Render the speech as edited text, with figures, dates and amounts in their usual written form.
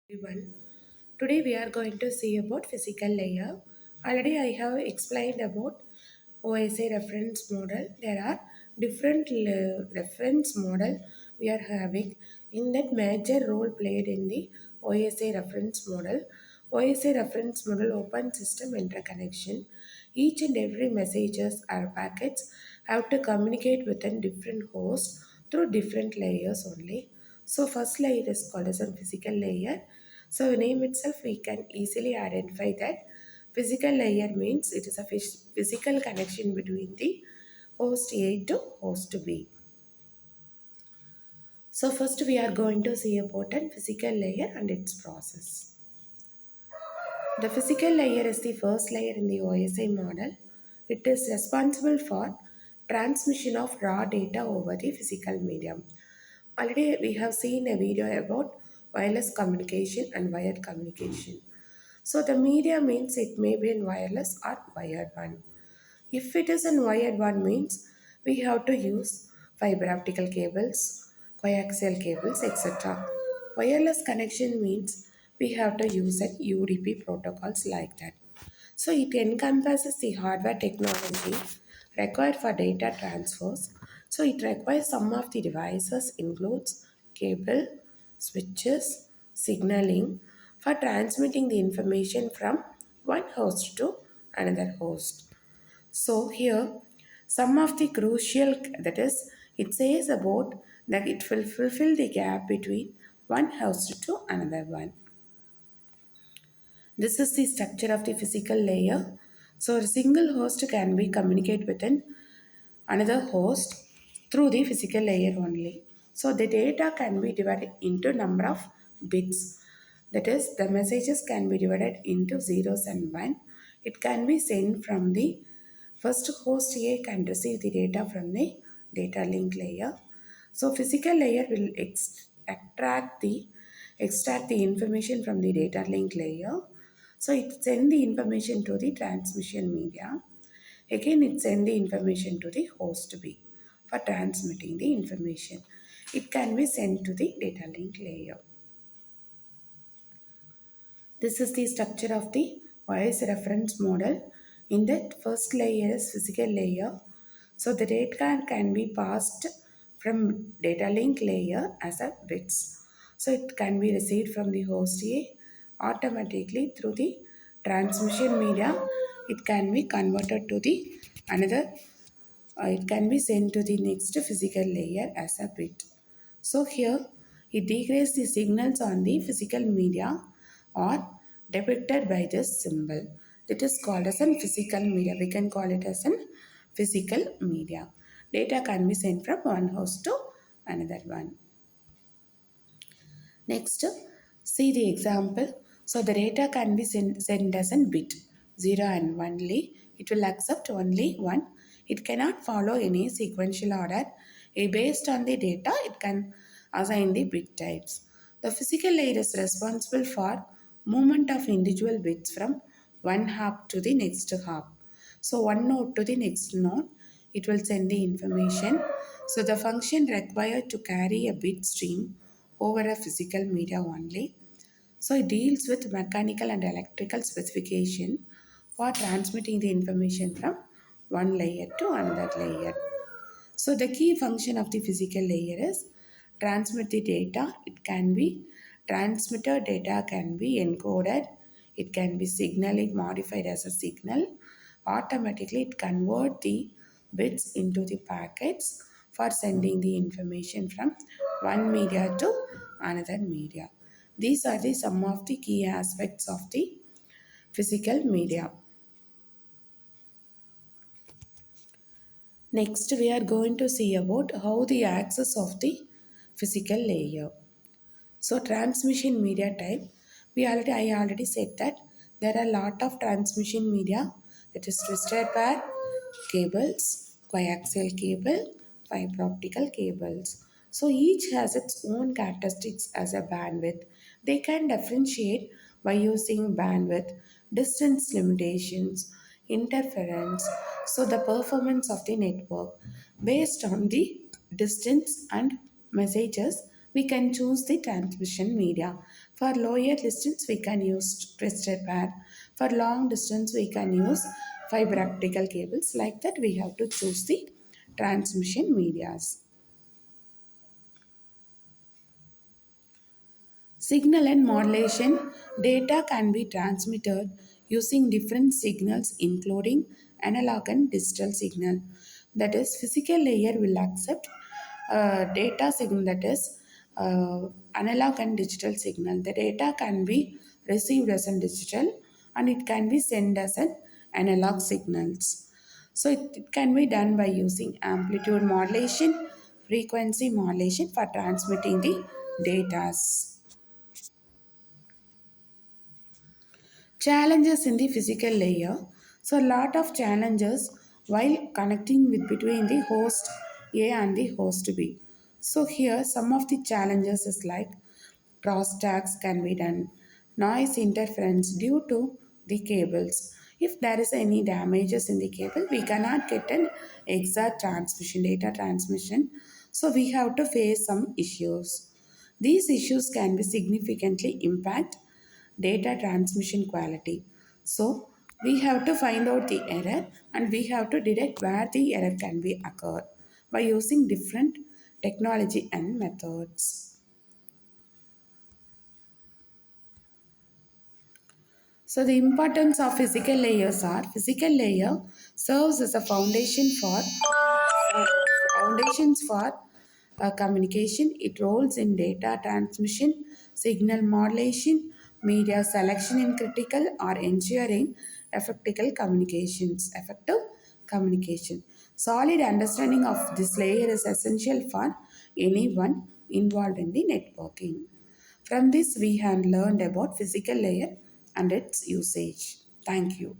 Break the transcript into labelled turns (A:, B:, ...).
A: Everyone. Today we are going to see about physical layer. Already I have explained about OSA reference model. There are different reference model we are having. In that major role played in the OSA reference model. OSA reference model open system interconnection. Each and every messages or packets have to communicate within different hosts through different layers only. So first layer is called as a physical layer. So name itself we can easily identify that physical layer means it is a physical connection between the host A to host B. So first we are going to see about a physical layer and its process. The physical layer is the first layer in the OSI model. It is responsible for transmission of raw data over the physical medium. Already we have seen a video about wireless communication and wired communication. So the media means it may be in wireless or wired one. If it is in wired one means we have to use fiber optical cables, coaxial cables, etc. Wireless connection means we have to use a UDP protocols like that. So it encompasses the hardware technology required for data transfers. So it requires some of the devices includes cable, switches, signaling for transmitting the information from one host to another host. So here some of the crucial that is it says about that it will fulfill the gap between one host to another one. This is the structure of the physical layer. So a single host can be communicate within another host through the physical layer only. So the data can be divided into number of bits. That is, the messages can be divided into zeros and one. It can be sent from the first host A can receive the data from the data link layer. So physical layer will extract the information from the data link layer. So it send the information to the transmission media. Again, it send the information to the host B for transmitting the information. It can be sent to the data link layer. This is the structure of the voice reference model. In that first layer is physical layer. So the data can be passed from data link layer as a bits. So it can be received from the host A automatically through the transmission media. It can be converted to the another. It can be sent to the next physical layer as a bit. So here it degrades the signals on the physical media or depicted by this symbol. That is called as a physical media. We can call it as a physical media. Data can be sent from one host to another one. Next, see the example. So the data can be sent as a bit 0 and 1 only. It will accept only 1. It cannot follow any sequential order. Based on the data, it can assign the bit types. The physical layer is responsible for movement of individual bits from one hop to the next hop. So one node to the next node, it will send the information. So the function required to carry a bit stream over a physical media only. So it deals with mechanical and electrical specification for transmitting the information from one layer to another layer. So the key function of the physical layer is transmit the data. It can be transmitter data can be encoded. It can be signaling modified as a signal. Automatically it convert the bits into the packets for sending the information from one media to another media. These are the some of the key aspects of the physical media. Next, we are going to see about how the access of the physical layer. So, transmission media type. I already said that there are a lot of transmission media, that is twisted pair cables, coaxial cable, fiber optical cables. So each has its own characteristics as a bandwidth. They can differentiate by using bandwidth, distance limitations, interference. So the performance of the network based on the distance and messages, we can choose the transmission media. For lower distance, we can use twisted pair. For long distance, we can use fiber optical cables. Like that, we have to choose the transmission medias. Signal and modulation data can be transmitted using different signals, including analog and digital signal. That is, physical layer will accept data signal, that is analog and digital signal. The data can be received as a digital and it can be sent as an analog signals. So it can be done by using amplitude modulation, frequency modulation for transmitting the datas. Challenges in the physical layer. So a lot of challenges while connecting with between the host A and the host B. So here some of the challenges is like crosstalks can be done, noise interference due to the cables. If there is any damages in the cable, we cannot get an exact transmission, data transmission. So we have to face some issues. These issues can be significantly impact data transmission quality. So we have to find out the error and we have to detect where the error can be occurred by using different technology and methods. So the importance of physical layers are physical layer serves as a foundations for communication. It roles in data transmission, signal modulation, media selection in critical or ensuring effective communication. Solid understanding of this layer is essential for anyone involved in the networking. From this, we have learned about physical layer and its usage. Thank you.